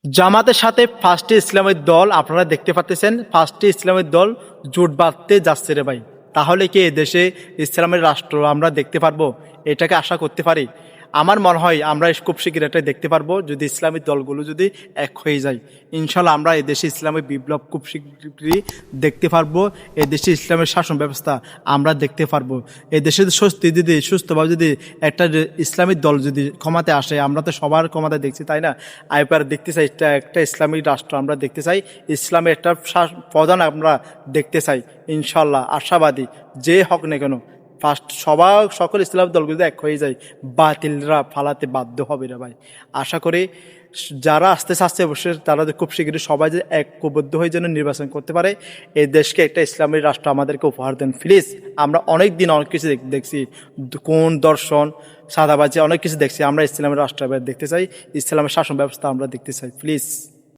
জামাতের সাথে ফার্স্টে ইসলামের দল আপনারা দেখতে পাচ্ছেন, ফার্স্টে ইসলামের দল জোট বাঁধতে যাচ্ছে রে ভাই। তাহলে কি দেশে ইসলামের রাষ্ট্র আমরা দেখতে পারবো? এটাকে আশা করতে পারি? আমার মনে হয় আমরা খুব শীঘ্র এটাই দেখতে পারবো, যদি ইসলামী দলগুলো যদি এক হয়ে যায়। ইনশাল্লাহ আমরা এদেশে ইসলামী বিপ্লব খুব শীঘ্রই দেখতে পারবো। এদেশে ইসলামের শাসন ব্যবস্থা আমরা দেখতে পারবো। এদেশে যদি সুস্থভাবে যদি একটা ইসলামিক দল যদি ক্ষমতাতে আসে, আমরা তো সবার ক্ষমতা দেখছি তাই না? আইপার দেখতে চাই একটা ইসলামিক রাষ্ট্র আমরা দেখতে চাই, ইসলামের একটা প্রধান আমরা দেখতে চাই। ইনশাল্লাহ আশাবাদী, যে হোক না কেন ফার্স্ট সকল ইসলাম দলগুলো এক হয়ে যায়, বাতিলরা ফালাতে বাধ্য হবে রে ভাই। আশা করি যারা আসতে চাচ্ছে অবশ্যই তারা খুব শীঘ্রই সবাই যে ঐক্যবদ্ধ হয়ে যেন নির্বাচন করতে পারে, এই দেশকে একটা ইসলামী রাষ্ট্র আমাদেরকে উপহার দেন প্লিজ। আমরা অনেক দিন অনেক কিছু দেখছি, কোন দর্শন সাদাবাজি অনেক কিছু দেখছি, আমরা ইসলামের রাষ্ট্র দেখতে চাই, ইসলামের শাসন ব্যবস্থা আমরা দেখতে চাই প্লিজ।